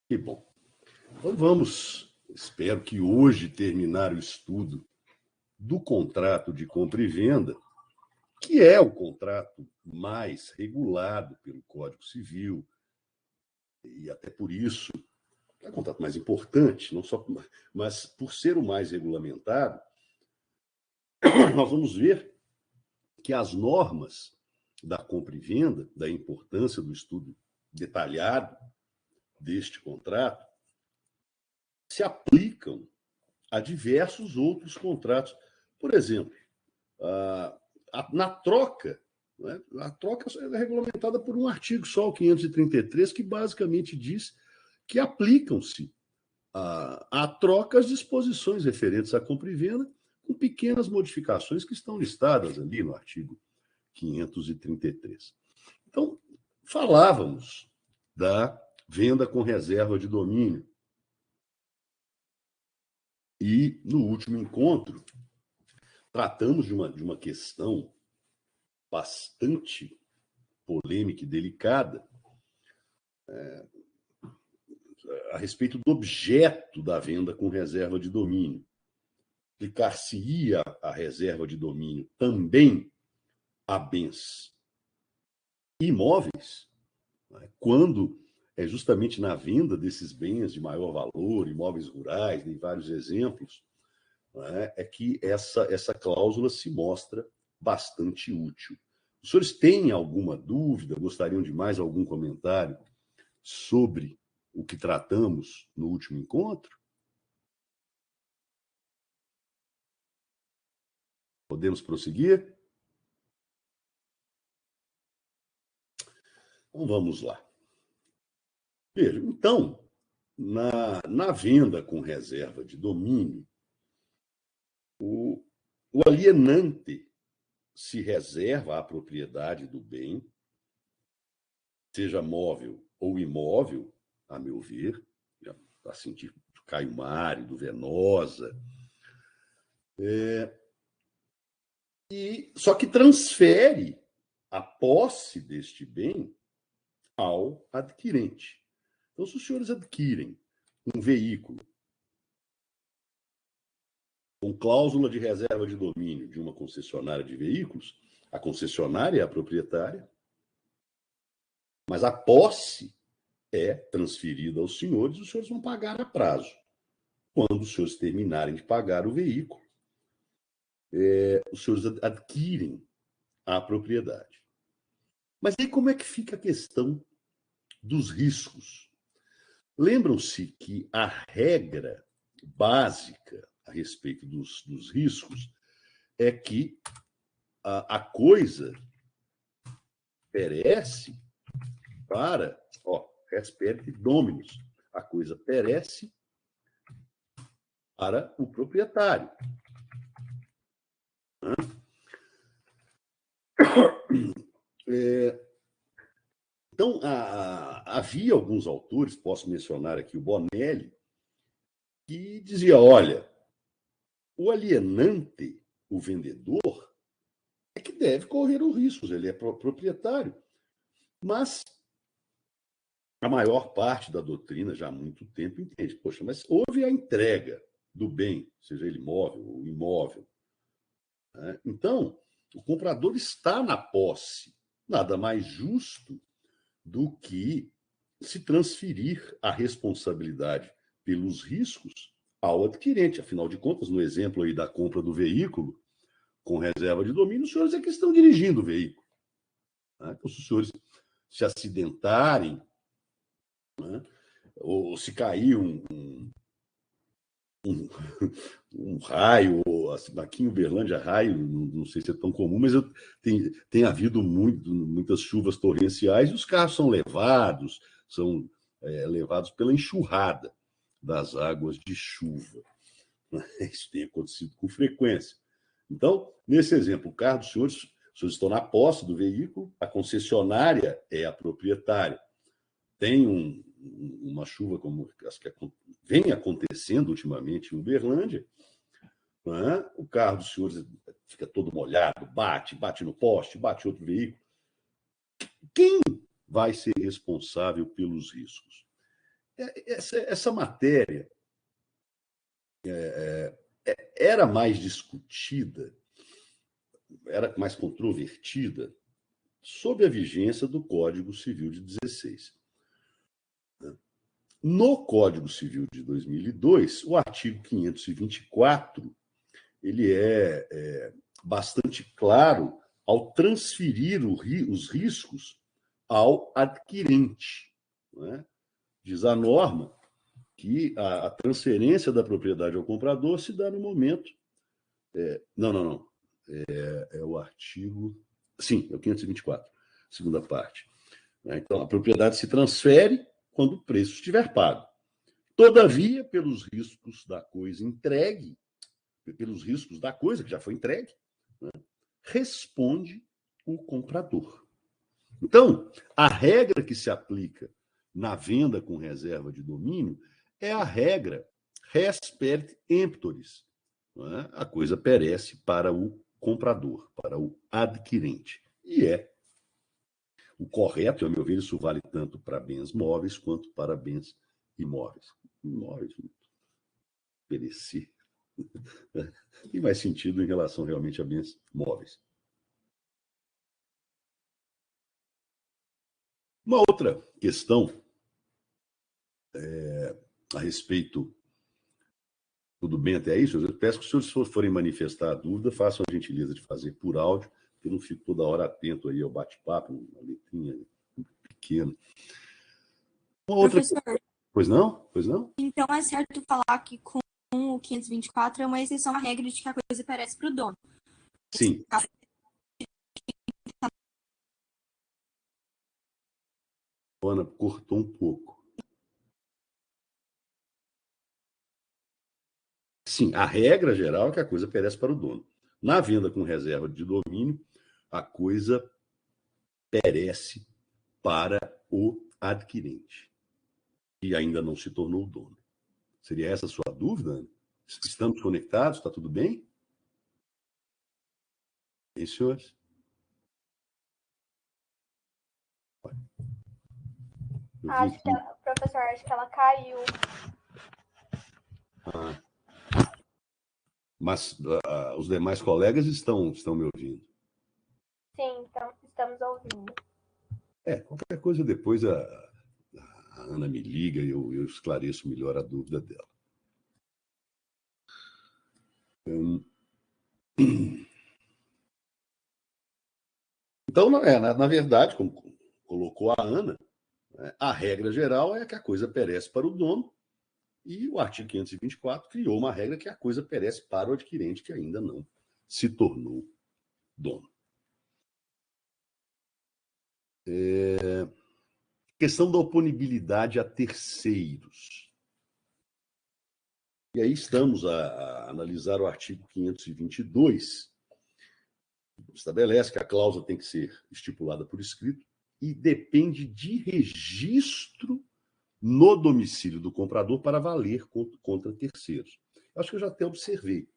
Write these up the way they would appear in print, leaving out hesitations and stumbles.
Que bom. Então vamos, espero que hoje terminar o estudo do contrato de compra e venda, que é o contrato mais regulado pelo Código Civil, e até por isso é o contrato mais importante, não só, mas por ser o mais regulamentado, nós vamos ver que as normas da compra e venda, da importância do estudo detalhado deste contrato, se aplicam a diversos outros contratos. Por exemplo, na troca, né, a troca é regulamentada por um artigo só, o 533, que basicamente diz que aplicam-se à troca as disposições referentes à compra e venda, com pequenas modificações que estão listadas ali no artigo 533. Então, falávamos da venda com reserva de domínio. E, no último encontro, tratamos de uma questão bastante polêmica e delicada a respeito do objeto da venda com reserva de domínio. Aplicar-se-ia a reserva de domínio também a bens imóveis, né, quando é justamente na venda desses bens de maior valor, imóveis rurais, tem vários exemplos, né, é que essa cláusula se mostra bastante útil. Os senhores têm alguma dúvida, gostariam de mais algum comentário sobre o que tratamos no último encontro? Podemos prosseguir? Então vamos lá. Veja, então, na venda com reserva de domínio, o alienante se reserva a propriedade do bem, seja móvel ou imóvel, a meu ver, assim, de Caio Mário, do Venosa, só que transfere a posse deste bem ao adquirente. Então, se os senhores adquirem um veículo com cláusula de reserva de domínio de uma concessionária de veículos, a concessionária é a proprietária, mas a posse é transferida aos senhores, os senhores vão pagar a prazo. Quando os senhores terminarem de pagar o veículo, os senhores adquirem a propriedade. Mas aí como é que fica a questão dos riscos? Lembram-se que a regra básica a respeito dos riscos é que a coisa perece para, respect dominus, a coisa perece para o proprietário. Então, havia alguns autores, posso mencionar aqui o Bonelli, que dizia, olha, o alienante, o vendedor, é que deve correr os riscos, ele é proprietário. Mas a maior parte da doutrina, já há muito tempo, entende, poxa, mas houve a entrega do bem, seja ele móvel ou imóvel. Né? Então, o comprador está na posse. Nada mais justo do que se transferir a responsabilidade pelos riscos ao adquirente. Afinal de contas, no exemplo aí da compra do veículo com reserva de domínio, os senhores é que estão dirigindo o veículo. Né? Então, se os senhores se acidentarem, né, ou se cair um raio, assim, aqui em Uberlândia, raio, não sei se é tão comum, mas tem havido muitas chuvas torrenciais e os carros são levados pela enxurrada das águas de chuva. Isso tem acontecido com frequência. Então, nesse exemplo, o carro dos senhores, os senhores estão na posse do veículo, a concessionária é a proprietária. Tem uma chuva como as que vem acontecendo ultimamente em Uberlândia, né? O carro dos senhores fica todo molhado, bate no poste, bate outro veículo. Quem vai ser responsável pelos riscos? essa matéria era mais discutida, era mais controvertida sob a vigência do Código Civil de 16. No Código Civil de 2002, o artigo 524 ele é bastante claro ao transferir os riscos ao adquirente. Né? Diz a norma que a transferência da propriedade ao comprador se dá no momento. Não. É o artigo. Sim, é o 524, segunda parte. Então, a propriedade se transfere quando o preço estiver pago. Todavia, pelos riscos da coisa entregue, pelos riscos da coisa que já foi entregue, né, responde o comprador. Então, a regra que se aplica na venda com reserva de domínio é a regra res per emptoris. Né? A coisa perece para o comprador, para o adquirente. E é o correto, a meu ver, isso vale tanto para bens móveis quanto para bens imóveis. Imóveis, perecer. Tem mais sentido em relação realmente a bens móveis. Uma outra questão a respeito. Tudo bem até isso? Eu peço que os senhores forem manifestar a dúvida, façam a gentileza de fazer por áudio, que eu não fico toda hora atento aí ao bate-papo, uma letrinha pequena. Uma outra... Professor, Pois não? Pois não? então é certo falar que com o 524 é uma exceção à regra de que a coisa perece para o dono. Sim. Ana, cortou um pouco. Sim, a regra geral é que a coisa perece para o dono. Na venda com reserva de domínio, a coisa perece para o adquirente, que ainda não se tornou dono. Seria essa a sua dúvida, Ana? Estamos conectados? Está tudo bem? Bem, senhores? Acho que ela, professor, acho que ela caiu. Mas os demais colegas estão me ouvindo? Sim, então, estamos ouvindo. Qualquer coisa depois a Ana me liga e eu esclareço melhor a dúvida dela. Então, na verdade, como colocou a Ana, a regra geral é que a coisa perece para o dono e o artigo 524 criou uma regra que a coisa perece para o adquirente que ainda não se tornou dono. Questão da oponibilidade a terceiros. E aí estamos a analisar o artigo 522, estabelece que a cláusula tem que ser estipulada por escrito e depende de registro no domicílio do comprador para valer contra terceiros. Acho que eu já até observei.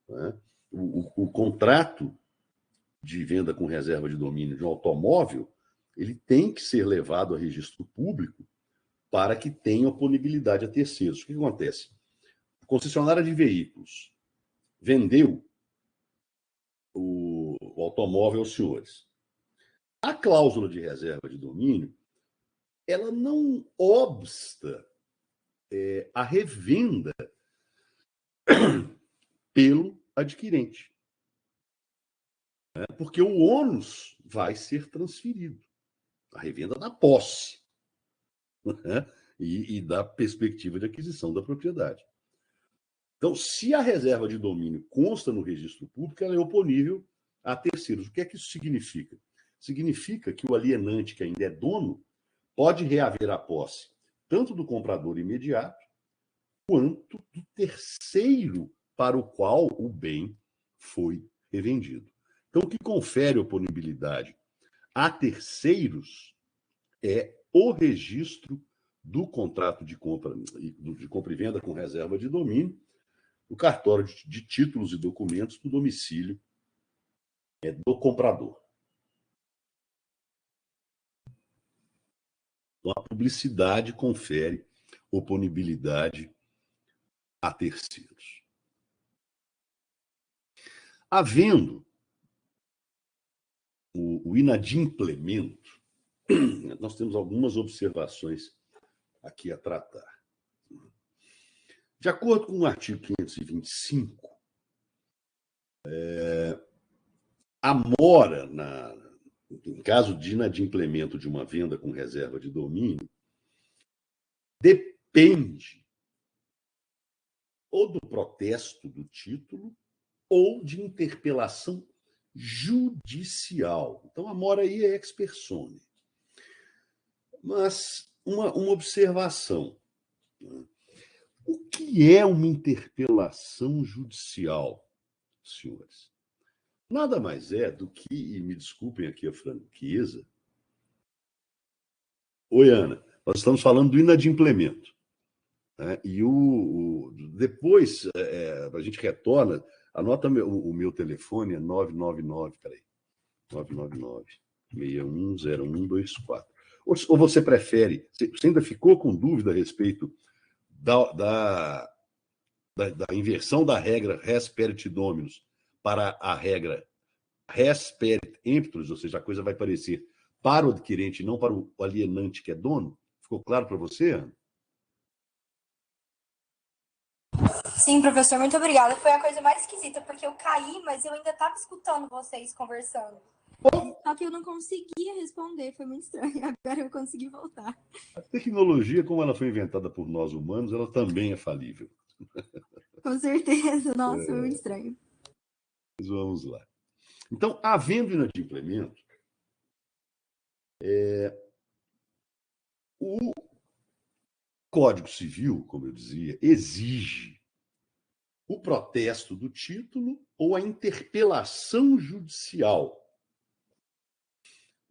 Né? O contrato de venda com reserva de domínio de um automóvel, ele tem que ser levado a registro público para que tenha oponibilidade a terceiros. O que acontece? A concessionária de veículos vendeu o automóvel aos senhores. A cláusula de reserva de domínio, ela não obsta a revenda pelo adquirente. Porque o ônus vai ser transferido. A revenda da posse. Né? E da perspectiva de aquisição da propriedade. Então, se a reserva de domínio consta no registro público, ela é oponível a terceiros. O que é que isso significa? Significa que o alienante, que ainda é dono, pode reaver a posse tanto do comprador imediato quanto do terceiro para o qual o bem foi revendido. Então, o que confere oponibilidade a terceiros é o registro do contrato de compra e venda com reserva de domínio, o cartório de títulos e documentos do domicílio do comprador. Então, a publicidade confere oponibilidade a terceiros. Havendo o inadimplemento, nós temos algumas observações aqui a tratar. De acordo com o artigo 525, a mora, em caso de inadimplemento de uma venda com reserva de domínio, depende ou do protesto do título ou de interpelação judicial. Então, a mora aí é ex persone. Mas uma observação. O que é uma interpelação judicial, senhores? Nada mais é do que, e me desculpem aqui a franqueza... Oi, Ana, nós estamos falando do inadimplemento. Né? E depois, a gente retorna, anota o meu telefone, é 999, peraí, 999-610124. Ou você prefere, você ainda ficou com dúvida a respeito da inversão da regra res perit dominus para a regra res perit emptors, ou seja, a coisa vai parecer para o adquirente e não para o alienante que é dono? Ficou claro para você, Ana? Sim, professor, muito obrigada. Foi a coisa mais esquisita, porque eu caí, mas eu ainda estava escutando vocês conversando. Só que eu não conseguia responder, foi muito estranho. Agora eu consegui voltar. A tecnologia, como ela foi inventada por nós humanos, ela também é falível. Com certeza, nossa, foi muito estranho. Mas vamos lá. Então, havendo inadimplemento, o Código Civil, como eu dizia, exige o protesto do título ou a interpelação judicial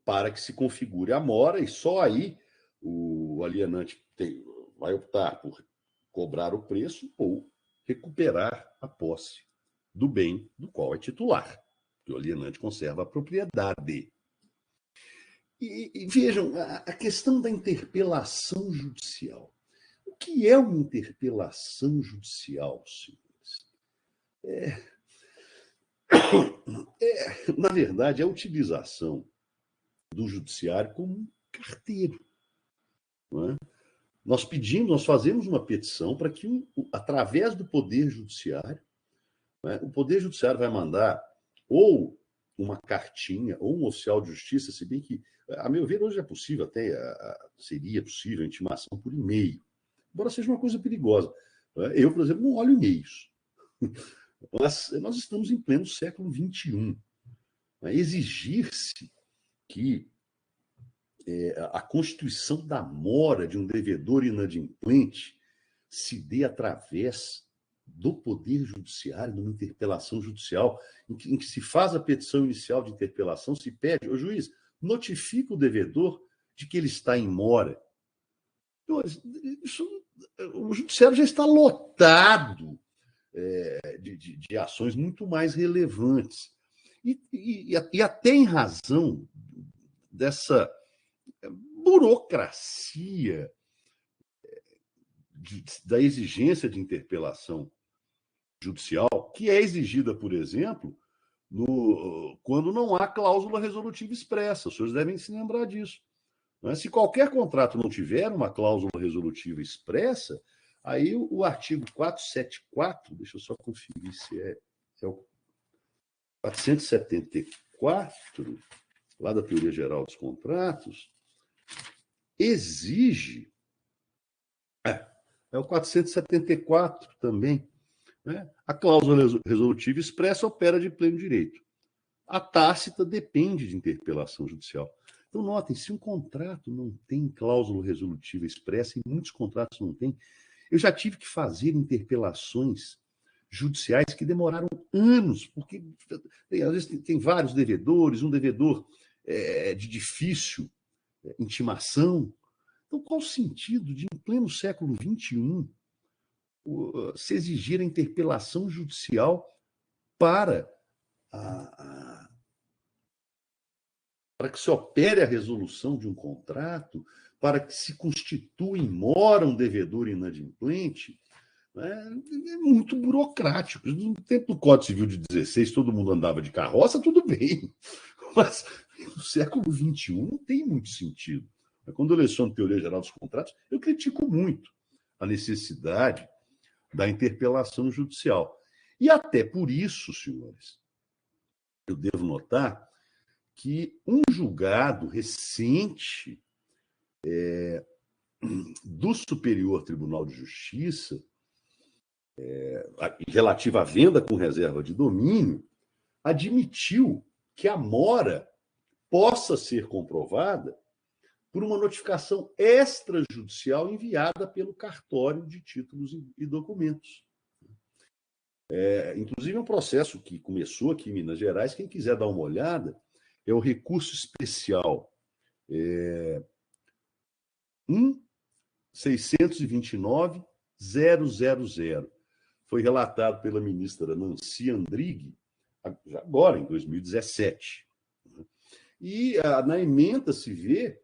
para que se configure a mora, e só aí o alienante vai optar por cobrar o preço ou recuperar a posse do bem do qual é titular, que o alienante conserva a propriedade. E vejam, a questão da interpelação judicial. O que é uma interpelação judicial, senhores? Na verdade, é a utilização do judiciário como um carteiro. Não é? Nós fazemos uma petição para que, através do Poder Judiciário, né, o Poder Judiciário vai mandar ou uma cartinha ou um oficial de justiça, se bem que, a meu ver, hoje é possível, até seria possível a intimação por e-mail, embora seja uma coisa perigosa. Eu, por exemplo, não olho e-mails. Mas nós estamos em pleno século XXI. Exigir-se que a constituição da mora de um devedor inadimplente se dê através do Poder Judiciário, numa interpelação judicial, em que se faz a petição inicial de interpelação, se pede, o juiz, notifica o devedor de que ele está em mora. O Judiciário já está lotado de ações muito mais relevantes. E até em razão dessa burocracia da exigência de interpelação judicial, que é exigida, por exemplo, quando não há cláusula resolutiva expressa. Os senhores devem se lembrar disso. Se qualquer contrato não tiver uma cláusula resolutiva expressa, aí o artigo 474, deixa eu só conferir se é o 474, lá da Teoria Geral dos Contratos, exige... É o 474 também. Né? A cláusula resolutiva expressa opera de pleno direito. A tácita depende de interpelação judicial. Então, notem, se um contrato não tem cláusula resolutiva expressa, e muitos contratos não têm, eu já tive que fazer interpelações judiciais que demoraram anos, porque às vezes tem vários devedores, um devedor de difícil intimação. Então, qual o sentido de, em pleno século XXI, se exigir a interpelação judicial para que se opere a resolução de um contrato para que se constitua em mora um devedor inadimplente, é muito burocrático. No tempo do Código Civil de 16, todo mundo andava de carroça, tudo bem. Mas no século XXI não tem muito sentido. Quando eu leciono Teoria Geral dos Contratos, eu critico muito a necessidade da interpelação judicial. E até por isso, senhores, eu devo notar que um julgado recente do Superior Tribunal de Justiça, relativo à venda com reserva de domínio, admitiu que a mora possa ser comprovada por uma notificação extrajudicial enviada pelo cartório de títulos e documentos. Inclusive, é um processo que começou aqui em Minas Gerais. Quem quiser dar uma olhada, é o recurso especial 1.629.000. Foi relatado pela ministra Nancy Andrighi, agora, em 2017. E na ementa se vê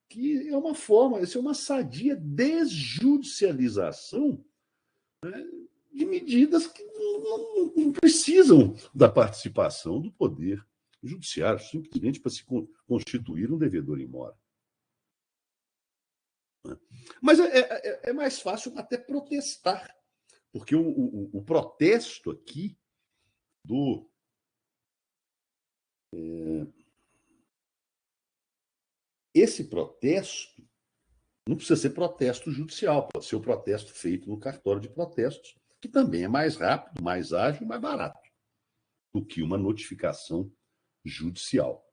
que é uma forma, isso é uma sadia desjudicialização, né, de medidas que não precisam da participação do Poder Judiciário, simplesmente para se constituir um devedor in mora. Mas é mais fácil até protestar, porque o protesto aqui esse protesto não precisa ser protesto judicial, pode ser o protesto feito no cartório de protestos, que também é mais rápido, mais ágil e mais barato do que uma notificação judicial.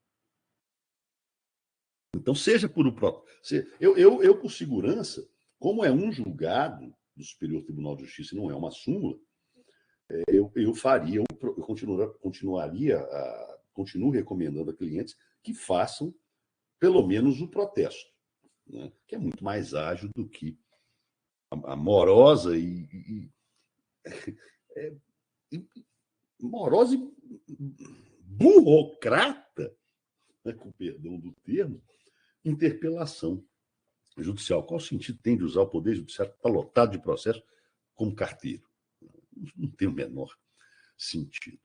Então, seja por eu por segurança, como é um julgado do Superior Tribunal de Justiça e não é uma súmula, eu continuo recomendando a clientes que façam pelo menos o protesto, né, que é muito mais ágil do que a morosa morosa e burocrata, né, com perdão do termo, interpelação judicial. Qual sentido tem de usar o Poder Judiciário que está lotado de processo como carteiro? Não tem o menor sentido.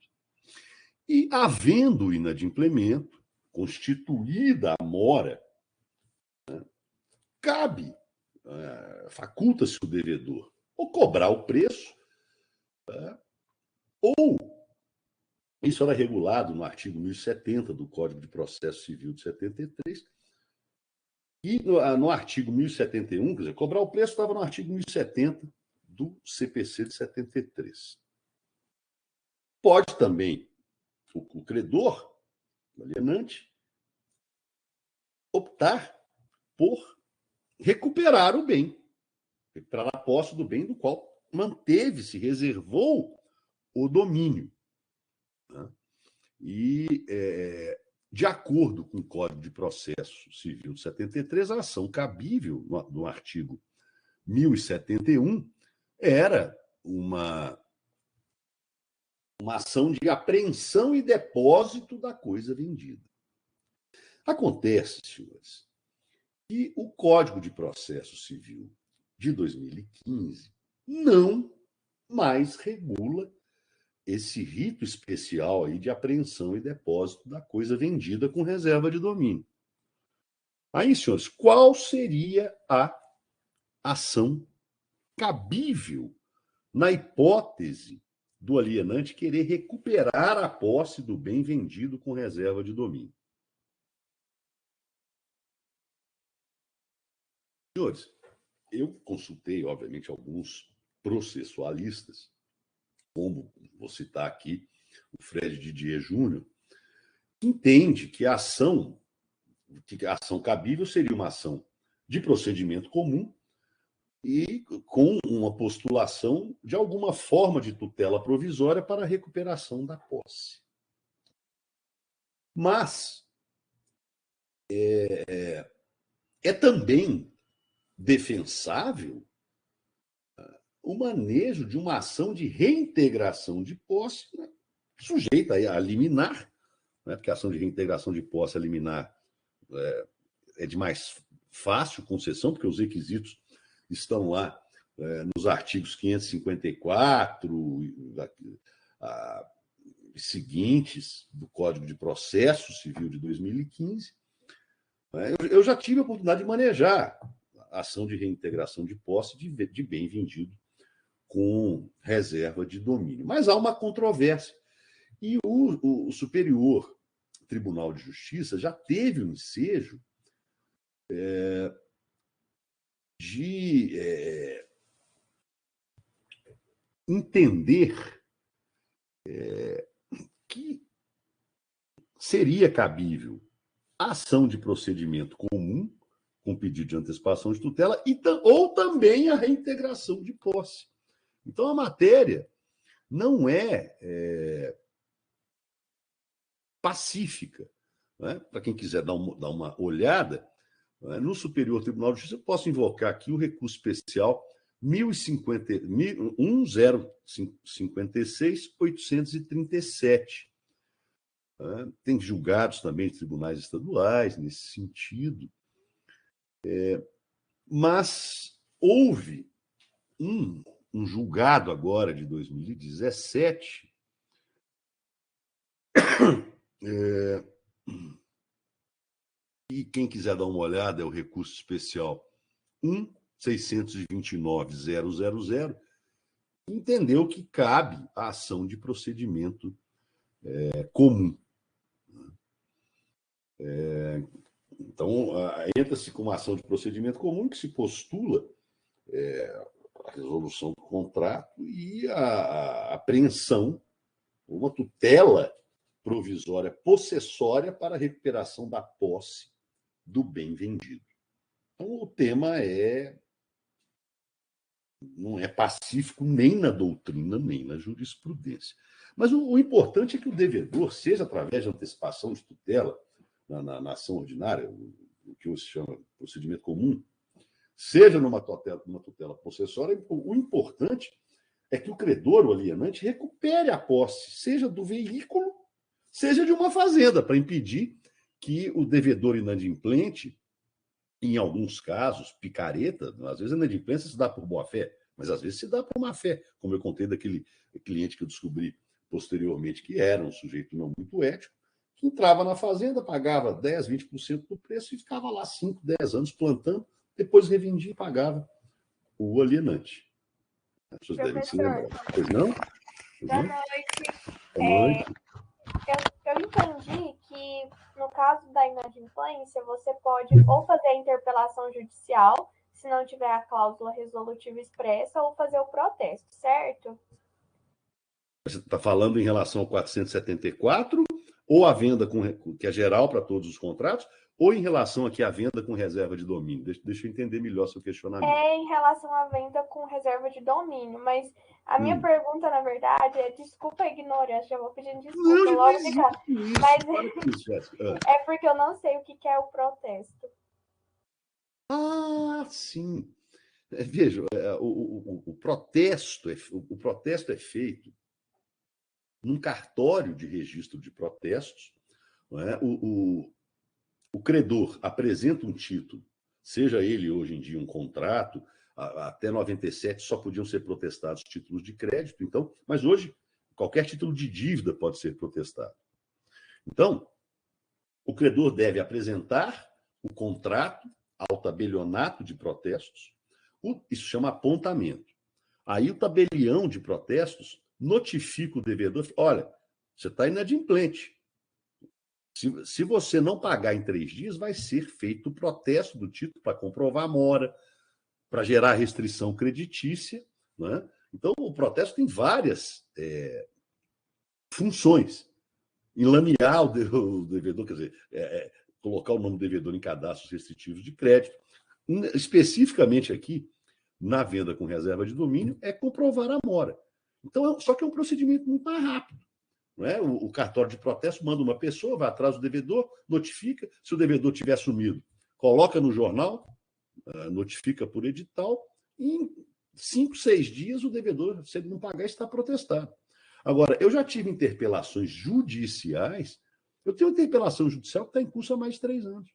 E, havendo o inadimplemento, constituída a mora, né, cabe, faculta-se o devedor ou cobrar o preço, ou, isso era regulado no artigo 1070 do Código de Processo Civil de 73, e no artigo 1071, quer dizer, cobrar o preço estava no artigo 1070 do CPC de 73. Pode também o credor, o alienante, optar por recuperar o bem, recuperar a posse do bem do qual manteve-se, reservou o domínio. Né? E, de acordo com o Código de Processo Civil de 73, a ação cabível no artigo 1071 era uma ação de apreensão e depósito da coisa vendida. Acontece, senhores, que o Código de Processo Civil de 2015 não mais regula esse rito especial aí de apreensão e depósito da coisa vendida com reserva de domínio. Aí, senhores, qual seria a ação cabível na hipótese do alienante querer recuperar a posse do bem vendido com reserva de domínio? Senhores, eu consultei, obviamente, alguns processualistas, como vou citar aqui o Fred Didier Júnior, que entende que a ação cabível seria uma ação de procedimento comum e com uma postulação de alguma forma de tutela provisória para a recuperação da posse. Mas é também defensável o manejo de uma ação de reintegração de posse, né, sujeita a liminar, né, porque a ação de reintegração de posse a liminar é de mais fácil concessão, porque os requisitos estão lá nos artigos 554 seguintes do Código de Processo Civil de 2015. Eu já tive a oportunidade de manejar a ação de reintegração de posse de bem vendido com reserva de domínio. Mas há uma controvérsia. E o Superior Tribunal de Justiça já teve um ensejo de entender que seria cabível a ação de procedimento comum, com pedido de antecipação de tutela, ou também a reintegração de posse. Então, a matéria não é pacífica. Né? Para quem quiser dar uma olhada, no Superior Tribunal de Justiça, eu posso invocar aqui o recurso especial 1056-837. Tem julgados também de tribunais estaduais nesse sentido. Mas houve um julgado agora de 2017 e quem quiser dar uma olhada é o recurso especial 1.629.000, entendeu que cabe a ação de procedimento comum. Então, entra-se com uma ação de procedimento comum que se postula a resolução do contrato e a apreensão, uma tutela provisória possessória para a recuperação da posse do bem vendido. Então, o tema não é pacífico nem na doutrina, nem na jurisprudência. Mas o importante é que o devedor, seja através de antecipação de tutela na ação ordinária, o que se chama procedimento comum, seja numa tutela possessória, o importante é que o credor, o alienante, recupere a posse, seja do veículo, seja de uma fazenda, para impedir que o devedor inadimplente, em alguns casos, picareta, às vezes a inadimplência se dá por boa-fé, mas às vezes se dá por má-fé, como eu contei daquele cliente que eu descobri posteriormente que era um sujeito não muito ético, que entrava na fazenda, pagava 10%, 20% do preço e ficava lá 5, 10 anos plantando, depois revendia e pagava o alienante. As pessoas devem se lembrar. Pois não? Boa noite. Boa noite. Eu entendi que, no caso da inadimplência, você pode ou fazer a interpelação judicial, se não tiver a cláusula resolutiva expressa, ou fazer o protesto, certo? Você está falando em relação ao 474, ou a venda que é geral para todos os contratos, ou em relação aqui à venda com reserva de domínio? Deixa eu entender melhor seu questionamento. É em relação à venda com reserva de domínio, mas a minha pergunta, na verdade, desculpa a ignorância, eu vou pedindo desculpa logo de cara. Mas é porque eu não sei o que é o protesto. Ah, sim. Veja, o protesto é feito num cartório de registro de protestos. Não é? O credor apresenta um título, seja ele hoje em dia um contrato, até 97 só podiam ser protestados títulos de crédito, então, mas hoje qualquer título de dívida pode ser protestado. Então, o credor deve apresentar o contrato ao tabelionato de protestos, isso chama apontamento. Aí o tabelião de protestos notifica o devedor, olha, você está inadimplente. Se você não pagar em 3 dias, vai ser feito o protesto do título para comprovar a mora, para gerar restrição creditícia. Né? Então, o protesto tem várias funções. Enlamear o devedor, quer dizer, colocar o nome do devedor em cadastros restritivos de crédito. Especificamente aqui, na venda com reserva de domínio, é comprovar a mora. Então, só que é um procedimento muito mais rápido. Não é? O cartório de protesto manda uma pessoa, vai atrás do devedor, notifica. Se o devedor tiver sumido, coloca no jornal, notifica por edital, e em 5, 6 dias o devedor, se ele não pagar, está protestado. Agora, eu já tive interpelações judiciais, eu tenho uma interpelação judicial que está em curso há mais de 3 anos.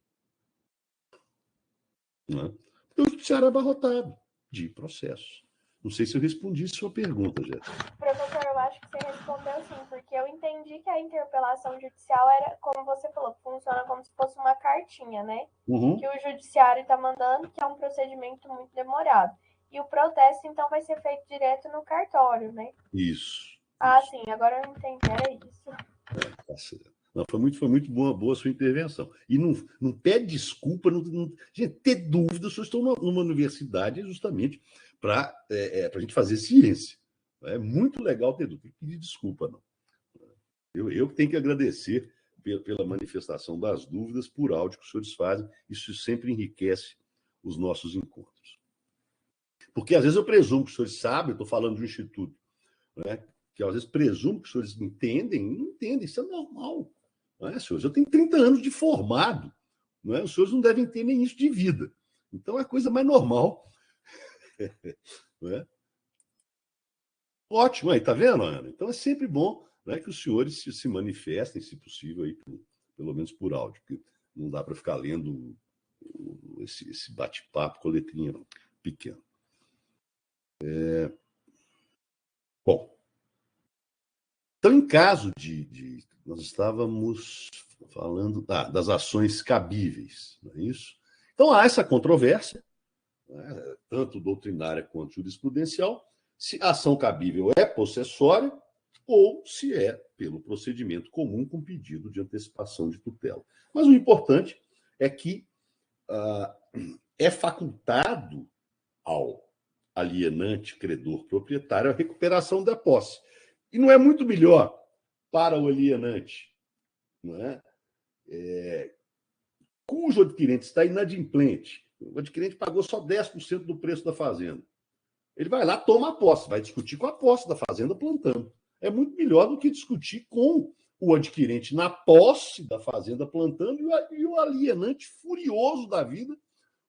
Né? Então, o judiciário é abarrotado de processos. Não sei se eu respondi a sua pergunta, Jéssica. Professor, eu acho que você respondeu sim, porque eu entendi que a interpelação judicial era, como você falou, funciona como se fosse uma cartinha, né? Uhum. Que o judiciário está mandando, que é um procedimento muito demorado. E o protesto, então, vai ser feito direto no cartório, né? Isso. Ah, sim, agora eu entendi, era isso. Tá certo. Não, foi muito boa a sua intervenção. E não pede desculpa. Gente, ter dúvidas, eu estou numa universidade justamente para a gente fazer ciência. É muito legal ter dúvida. Não tem que pedir desculpa, não. Eu tenho que agradecer pela manifestação das dúvidas por áudio que os senhores fazem. Isso sempre enriquece os nossos encontros. Porque às vezes eu presumo que os senhores sabem, eu estou falando de um instituto, né, que às vezes presumo que os senhores entendem, não entendem, isso é normal. Não é, senhores? Eu tenho 30 anos de formado, não é? Os senhores não devem ter nem isso de vida. Então é a coisa mais normal. Não é? Ótimo, aí, tá vendo, Ana? Então é sempre bom, né, que os senhores se manifestem, se possível, aí, pelo menos por áudio, porque não dá para ficar lendo esse bate-papo com a letrinha pequena. Bom, então, em caso nós estávamos falando das ações cabíveis, não é isso? Então, há essa controvérsia, né, tanto doutrinária quanto jurisprudencial, se a ação cabível é possessória ou se é pelo procedimento comum com pedido de antecipação de tutela. Mas o importante é que é facultado ao alienante credor proprietário a recuperação da posse. E não é muito melhor para o alienante, não é? Cujo adquirente está inadimplente, o adquirente pagou só 10% do preço da fazenda. Ele vai lá, toma a posse, vai discutir com a posse da fazenda plantando. É muito melhor do que discutir com o adquirente na posse da fazenda plantando e o alienante furioso da vida,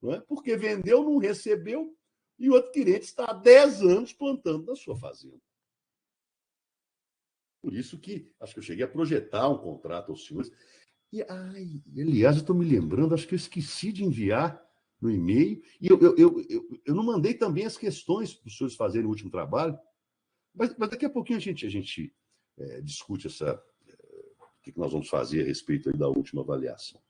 não é? Porque vendeu, não recebeu, e o adquirente está há 10 anos plantando na sua fazenda. Por isso que acho que eu cheguei a projetar um contrato aos senhores. E, aliás, eu estou me lembrando, acho que eu esqueci de enviar no e-mail. E eu não mandei também as questões para os senhores fazerem o último trabalho. Mas daqui a pouquinho a gente discute o que nós vamos fazer a respeito aí da última avaliação.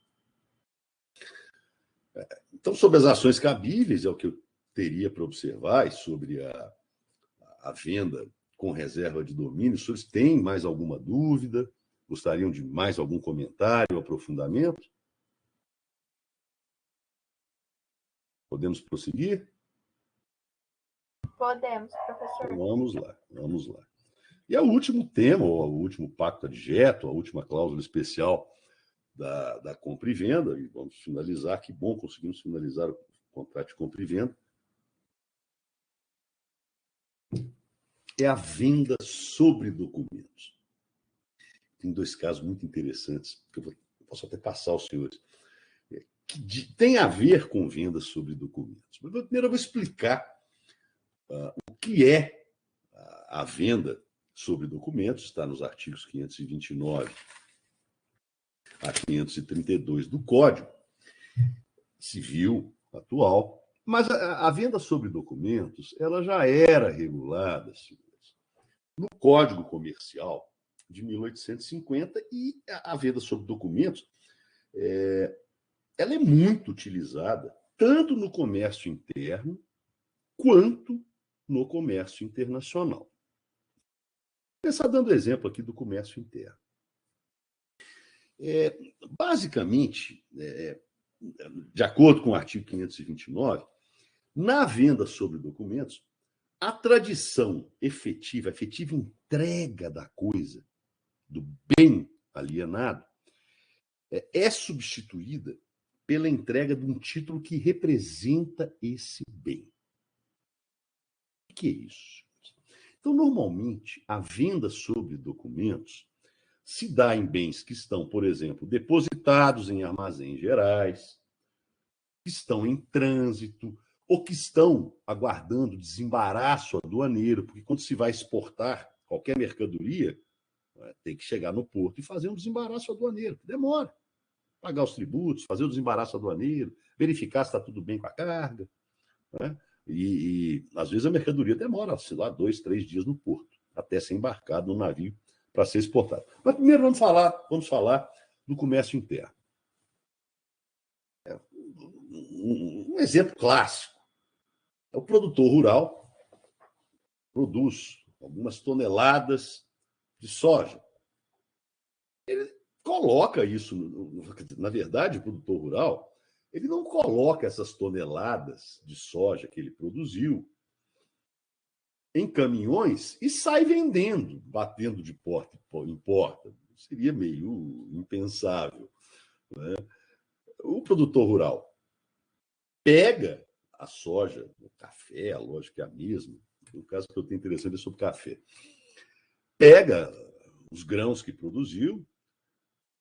Então, sobre as ações cabíveis, é o que eu teria para observar, e sobre a venda com reserva de domínio. Os senhores têm mais alguma dúvida? Gostariam de mais algum comentário, aprofundamento? Podemos prosseguir? Podemos, professor. Então, vamos lá. E é o último tema, ou o último pacto adjeto, a última cláusula especial da compra e venda, e vamos finalizar. Que bom, conseguimos finalizar o contrato de compra e venda. É a venda sobre documentos. Tem 2 casos muito interessantes, que eu posso até passar aos senhores, que tem a ver com venda sobre documentos. Mas primeiro eu vou explicar o que é a venda sobre documentos, está nos artigos 529 a 532 do Código Civil atual. Mas a venda sobre documentos ela já era regulada, senhores, no Código Comercial de 1850, e a venda sobre documentos ela é muito utilizada tanto no comércio interno quanto no comércio internacional. Vou começar dando exemplo aqui do comércio interno. Basicamente, de acordo com o artigo 529, na venda sobre documentos, a tradição efetiva entrega da coisa, do bem alienado, é substituída pela entrega de um título que representa esse bem. O que é isso? Então, normalmente, a venda sobre documentos se dá em bens que estão, por exemplo, depositados em armazéns gerais, que estão em trânsito, ou que estão aguardando desembaraço aduaneiro, porque quando se vai exportar qualquer mercadoria, tem que chegar no porto e fazer um desembaraço aduaneiro, que demora. pagar os tributos, fazer o desembaraço aduaneiro, verificar se está tudo bem com a carga, né? E às vezes a mercadoria demora, sei lá, 2, 3 dias no porto, até ser embarcado no navio para ser exportado. Mas primeiro vamos falar do comércio interno. Um exemplo clássico é o produtor rural produz algumas toneladas de soja. Ele coloca isso, na verdade, o produtor rural, ele não coloca essas toneladas de soja que ele produziu em caminhões e sai vendendo, batendo de porta em porta. Seria meio impensável, né? O produtor rural pega a soja, o café, a lógica é a mesma. No caso que eu tenho interessante é sobre café. Pega os grãos que produziu,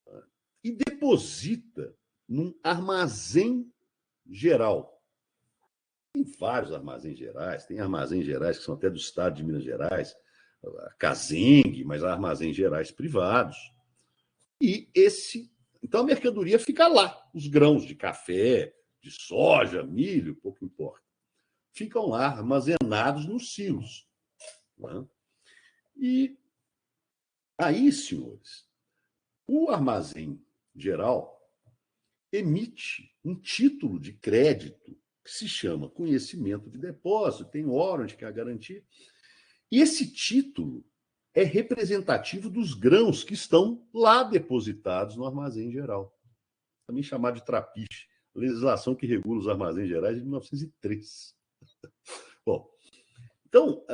né, e deposita num armazém geral. Tem vários armazéns gerais, tem armazéns gerais que são até do estado de Minas Gerais, a Casengue, mas há armazéns gerais privados. Então a mercadoria fica lá, os grãos de café, de soja, milho, pouco importa. Ficam lá armazenados nos silos, né? E aí, senhores, o armazém geral emite um título de crédito que se chama conhecimento de depósito, tem warrant, que é a garantia. E esse título é representativo dos grãos que estão lá depositados no armazém geral. Também chamado de trapiche, legislação que regula os armazéns gerais de 1903. Bom, então,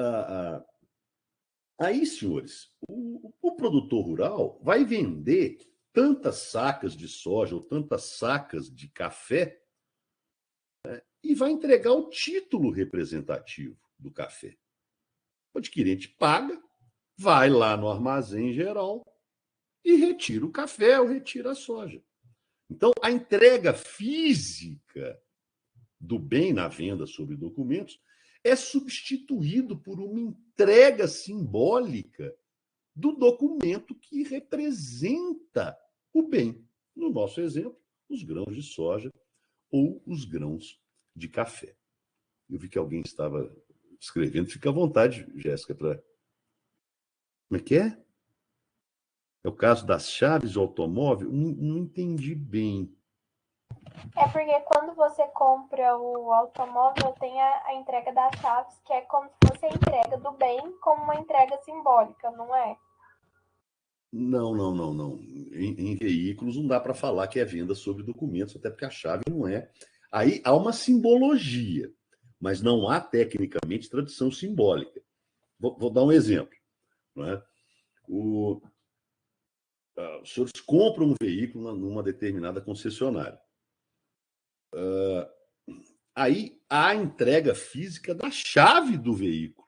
aí, senhores, o produtor rural vai vender tantas sacas de soja ou tantas sacas de café, né, e vai entregar o título representativo do café. O adquirente paga, vai lá no armazém geral e retira o café ou retira a soja. Então, a entrega física do bem na venda sobre documentos é substituído por uma entrega simbólica do documento que representa o bem. No nosso exemplo, os grãos de soja ou os grãos de café. Eu vi que alguém estava escrevendo. Fica à vontade, Jéssica, para... Como é que é? É o caso das chaves do automóvel? Não entendi bem. É porque quando você compra o automóvel, tem a entrega das chaves, que é como se fosse a entrega do bem, como uma entrega simbólica, não é? Não. Em veículos não dá para falar que é venda sobre documentos, até porque a chave não é. Aí há uma simbologia, mas não há tecnicamente tradição simbólica. Vou dar um exemplo, não é? Os senhores compram um veículo numa determinada concessionária. Aí há a entrega física da chave do veículo.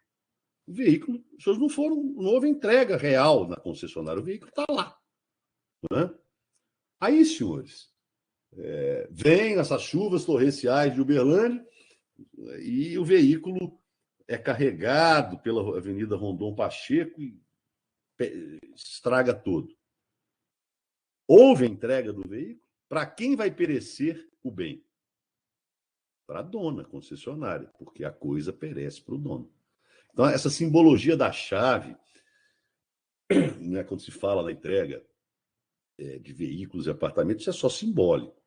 O veículo, os senhores não houve entrega real na concessionária, o veículo está lá. Né? Aí, senhores, vem essas chuvas torrenciais de Uberlândia e o veículo é carregado pela Avenida Rondon Pacheco e estraga todo. Houve a entrega do veículo? Para quem vai perecer o bem? Para a dona concessionária, porque a coisa perece para o dono. Então, essa simbologia da chave, né, quando se fala na entrega de veículos e apartamentos, isso é só simbólico.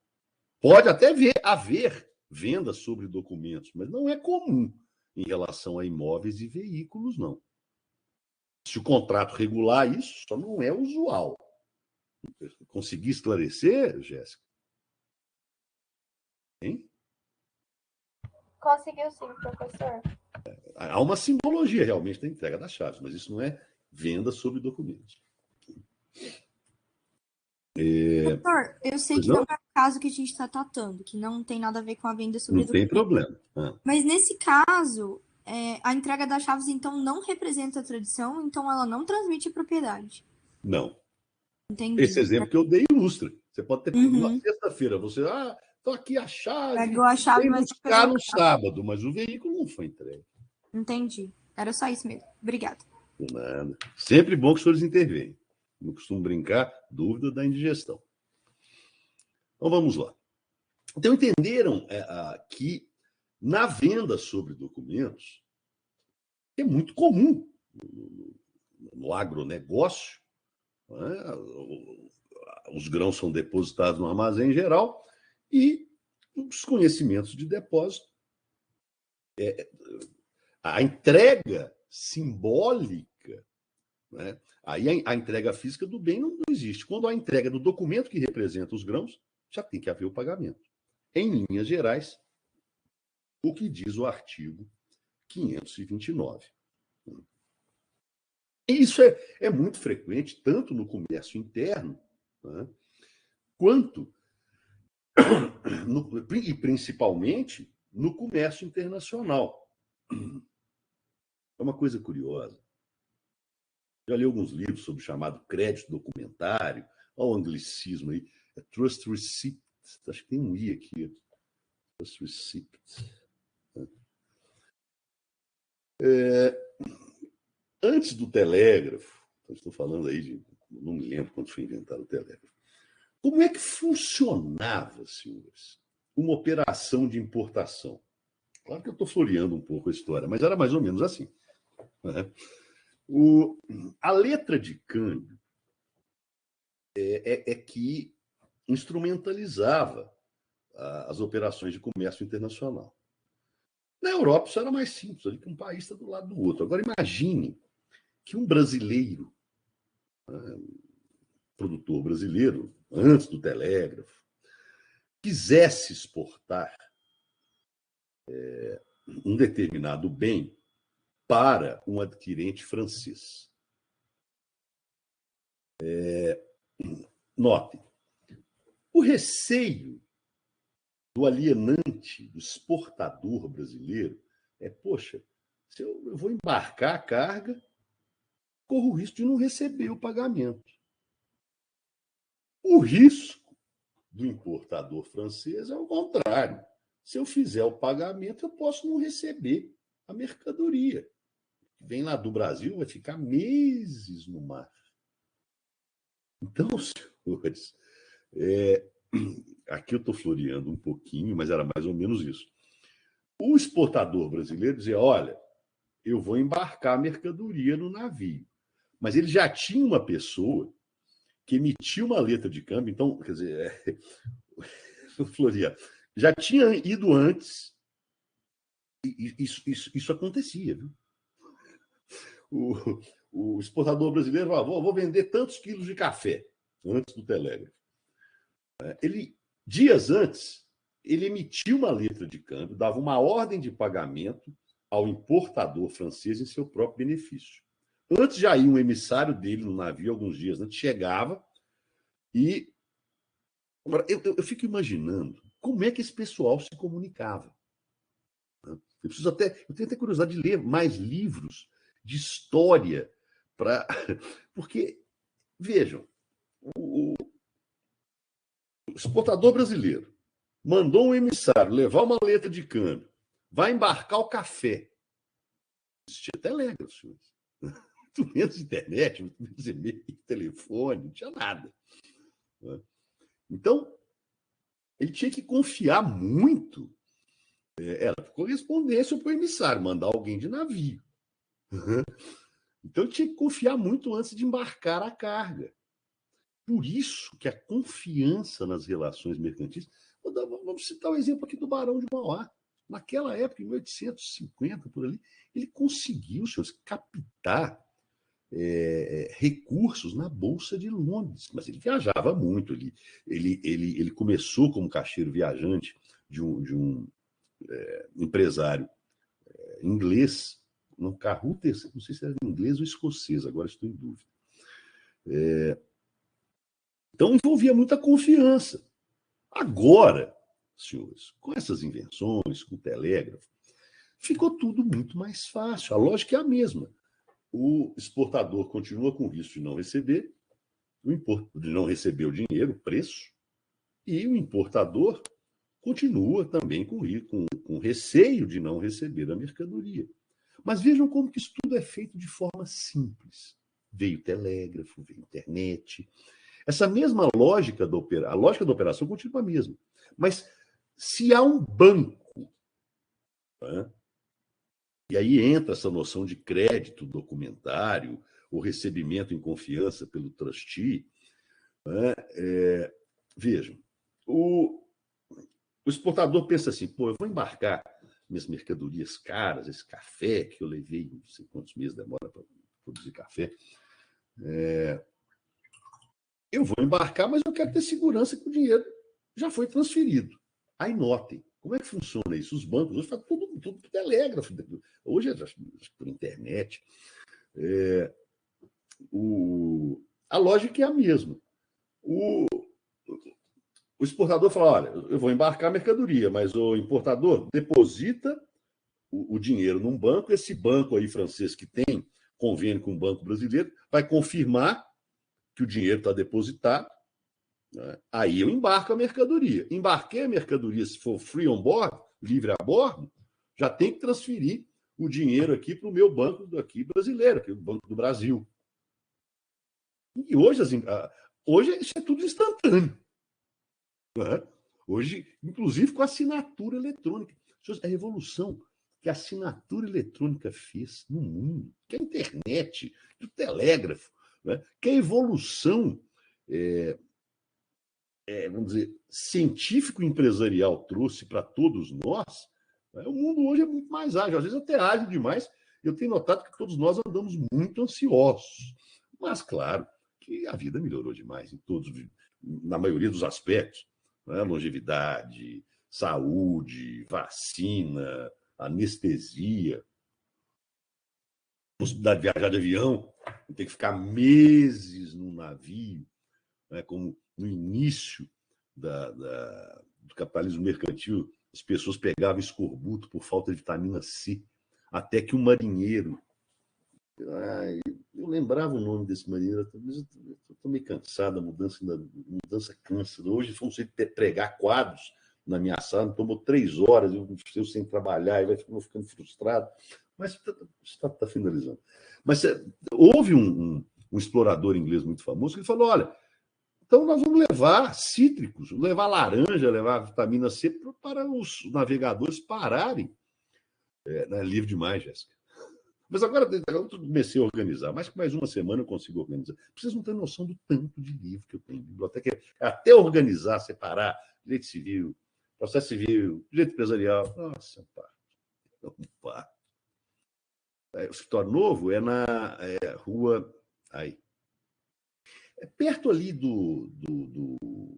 Pode até haver venda sobre documentos, mas não é comum em relação a imóveis e veículos, não. Se o contrato regular isso, só não é usual. Consegui esclarecer, Jéssica? Hein? Conseguiu sim, professor. Há uma simbologia realmente da entrega das chaves, mas isso não é venda sobre documentos. Doutor, eu sei que não é o caso que a gente está tratando, que não tem nada a ver com a venda sobre documentos. Não tem problema. Mas nesse caso, a entrega das chaves, então, não representa a tradição, então ela não transmite propriedade. Não. Entendi. Esse exemplo que eu dei ilustra. Você pode ter pego na sexta-feira, você, tô aqui a chave, pegou a chave, tem mas buscar no sábado, mas o veículo não foi entregue. Entendi. Era só isso mesmo. Obrigada. Por nada. Sempre bom que os senhores intervenham. Não costumo brincar, dúvida da indigestão. Então, vamos lá. Então, entenderam que na venda sobre documentos, é muito comum no agronegócio, né? Os grãos são depositados no armazém geral e os conhecimentos de depósito. A entrega simbólica, né? Aí a entrega física do bem não existe. Quando há a entrega do documento que representa os grãos, já tem que haver o pagamento. Em linhas gerais, o que diz o artigo 529. E isso é muito frequente, tanto no comércio interno, né, quanto, e principalmente, no comércio internacional. É uma coisa curiosa. Já li alguns livros sobre o chamado crédito documentário, olha o anglicismo aí, trust receipt, acho que tem um I aqui, trust receipt. Antes do telégrafo, estou falando aí de, não me lembro quando foi inventado o telégrafo, como é que funcionava, senhores, uma operação de importação? Claro que eu estou floreando um pouco a história, mas era mais ou menos assim, né? A letra de câmbio é que instrumentalizava as operações de comércio internacional. Na Europa isso era mais simples, ali que um país está do lado do outro. Agora imagine que um brasileiro, produtor brasileiro, antes do telégrafo, quisesse exportar um determinado bem para um adquirente francês. Notem, o receio do alienante, do exportador brasileiro, poxa, se eu vou embarcar a carga, corro o risco de não receber o pagamento. O risco do importador francês é o contrário. Se eu fizer o pagamento, eu posso não receber a mercadoria. Vem lá do Brasil, vai ficar meses no mar. Então, senhores, aqui eu estou floreando um pouquinho, mas era mais ou menos isso. O exportador brasileiro dizia, olha, eu vou embarcar a mercadoria no navio. Mas ele já tinha uma pessoa que emitiu uma letra de câmbio, então, quer dizer, florear, já tinha ido antes, e isso acontecia, viu? O exportador brasileiro falava, vou vender tantos quilos de café, antes do telégrafo. Dias antes, ele emitiu uma letra de câmbio, dava uma ordem de pagamento ao importador francês em seu próprio benefício. Antes já ia um emissário dele no navio, alguns dias antes, chegava e... Agora, eu fico imaginando como é que esse pessoal se comunicava. Eu tenho até curiosidade de ler mais livros de história, porque, vejam, o exportador brasileiro mandou um emissário levar uma letra de câmbio, vai embarcar o café. Existia telégrafo, senhores. Muito menos internet, muito menos e-mail, telefone, não tinha nada. Então, ele tinha que confiar muito. Era correspondência para o emissário, mandar alguém de navio. Então, ele tinha que confiar muito antes de embarcar a carga. Por isso que a confiança nas relações mercantis... Vamos citar o exemplo aqui do Barão de Mauá. Naquela época, em 1850, por ali, ele conseguiu, senhores, captar recursos na Bolsa de Londres. Mas ele viajava muito. Ele começou como caixeiro viajante de um empresário inglês, no Carruter, não sei se era inglês ou escocês, agora estou em dúvida. Então, envolvia muita confiança. Agora, senhores, com essas invenções, com o telégrafo, ficou tudo muito mais fácil. A lógica é a mesma. O exportador continua com o risco de não receber, de não receber o dinheiro, o preço, e o importador continua também com receio de não receber a mercadoria. Mas vejam como que isso tudo é feito de forma simples. Veio telégrafo, veio internet. Essa mesma lógica a lógica da operação continua a mesma. Mas se há um banco, né, e aí entra essa noção de crédito documentário, o recebimento em confiança pelo trustee, né, vejam, o exportador pensa assim, pô, eu vou embarcar minhas mercadorias caras, esse café que eu levei, não sei quantos meses demora para produzir café, eu vou embarcar, mas eu quero ter segurança que o dinheiro já foi transferido. Aí notem, como é que funciona isso? Os bancos hoje fazem tudo por telégrafo, hoje é por internet. A lógica é a mesma. O exportador fala, olha, eu vou embarcar a mercadoria, mas o importador deposita o dinheiro num banco, esse banco aí francês que tem convênio com o banco brasileiro vai confirmar que o dinheiro está depositado, né? Aí eu embarco a mercadoria. Embarquei a mercadoria, se for free on board, livre a bordo, já tem que transferir o dinheiro aqui para o meu banco aqui brasileiro, que é o Banco do Brasil. E hoje isso é tudo instantâneo. Né? Hoje, inclusive com assinatura eletrônica. A revolução que a assinatura eletrônica fez no mundo, que a internet, que o telégrafo, né? Que a evolução, vamos dizer, científico-empresarial trouxe para todos nós, né? O mundo hoje é muito mais ágil, às vezes até ágil demais. Eu tenho notado que todos nós andamos muito ansiosos. Mas, claro, que a vida melhorou demais, na maioria dos aspectos. Né? Longevidade, saúde, vacina, anestesia, possibilidade de viajar de avião, tem que ficar meses num navio, né? Como no início do capitalismo mercantil, as pessoas pegavam escorbuto por falta de vitamina C, até que um marinheiro, eu lembrava o nome desse marinheiro, talvez eu estou meio cansado, a mudança cansa. Hoje fomos pregar quadros na minha sala, tomou 3 horas, eu sem trabalhar, e vou ficando frustrado. Mas está finalizando. Mas houve um explorador inglês muito famoso que falou, olha, então nós vamos levar cítricos, levar laranja, levar vitamina C para os navegadores pararem. Não é livre demais, Jéssica. Mas agora eu comecei a organizar. Mais uma semana eu consigo organizar. Vocês não têm noção do tanto de livro que eu tenho. Biblioteca, até organizar, separar, direito civil, processo civil, direito empresarial. Nossa, pá. O escritório novo é na rua... Aí. É perto ali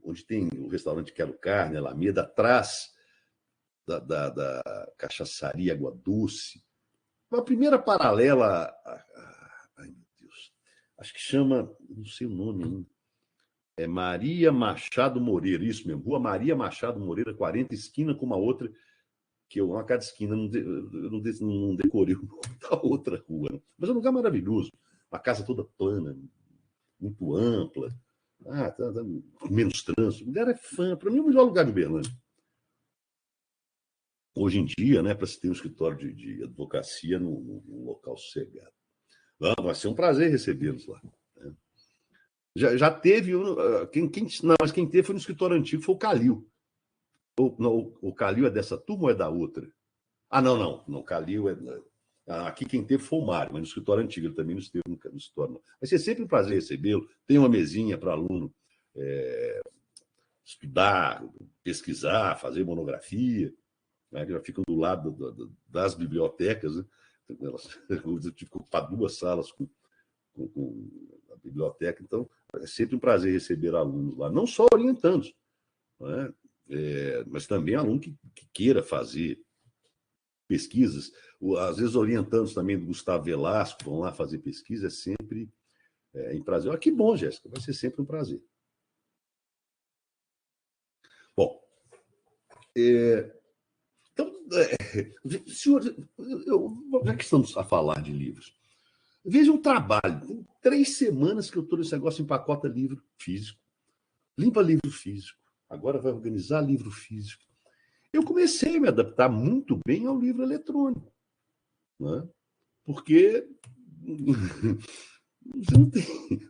onde tem o restaurante Quero Carne, Alameda, atrás da cachaçaria Água Doce. A primeira paralela, ai meu Deus, acho que chama, não sei o nome ainda, é Maria Machado Moreira, isso mesmo, Rua Maria Machado Moreira, 40, esquina com uma outra, que eu, a cada esquina, eu não decorei o nome da outra rua, né? Mas é um lugar maravilhoso, uma casa toda plana, muito ampla, menos trânsito, o lugar é fã, para mim é o melhor lugar de Uberlândia. Hoje em dia, né, para se ter um escritório de advocacia num local sossegado. Vai ser um prazer recebê-los lá. Né? Já teve... mas quem teve foi no escritório antigo, foi o Calil. O Calil é dessa turma ou é da outra? Não, o Calil é... Aqui quem teve foi o Mário, mas no escritório antigo, ele também não esteve no escritório. Não. Vai ser sempre um prazer recebê-lo. Tem uma mesinha para aluno estudar, pesquisar, fazer monografia. Né, que já ficam do lado das bibliotecas. Né? Eu tive que ocupar 2 salas com a biblioteca, então é sempre um prazer receber alunos lá, não só orientandos, né? Mas também aluno que queira fazer pesquisas. Às vezes orientandos também do Gustavo Velasco vão lá fazer pesquisa, é sempre um prazer. Que bom, Jéssica, vai ser sempre um prazer. Bom, então, senhor, já que estamos a falar de livros, veja um trabalho. Tem 3 semanas que eu estou nesse negócio, empacota livro físico, limpa livro físico, agora vai organizar livro físico. Eu comecei a me adaptar muito bem ao livro eletrônico, né? Porque você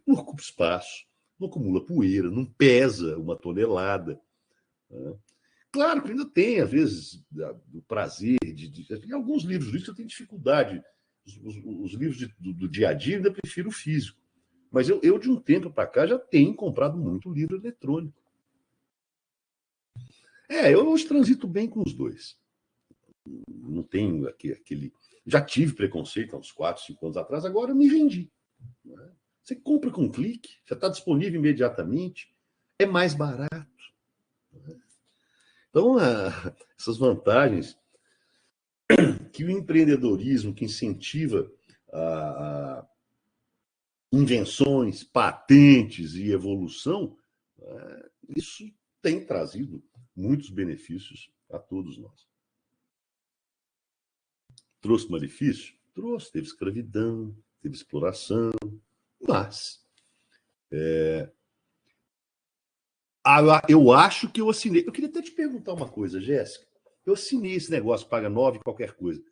não ocupa espaço, não acumula poeira, não pesa 1 tonelada. Né? Claro que ainda tem, às vezes, o prazer de alguns livros eu tenho dificuldade. Os livros do dia a dia, eu ainda prefiro o físico. Mas eu de um tempo para cá, já tenho comprado muito livro eletrônico. Eu hoje transito bem com os dois. Não tenho aquele. Já tive preconceito há uns 4, 5 anos atrás, agora eu me vendi. Você compra com um clique, já está disponível imediatamente, é mais barato. Então, essas vantagens que o empreendedorismo, que incentiva a invenções, patentes e evolução, isso tem trazido muitos benefícios a todos nós. Trouxe malefício? Trouxe. Teve escravidão, teve exploração, mas eu acho que eu assinei. Eu queria até te perguntar uma coisa, Jéssica. Eu assinei esse negócio, paga 9, qualquer coisa.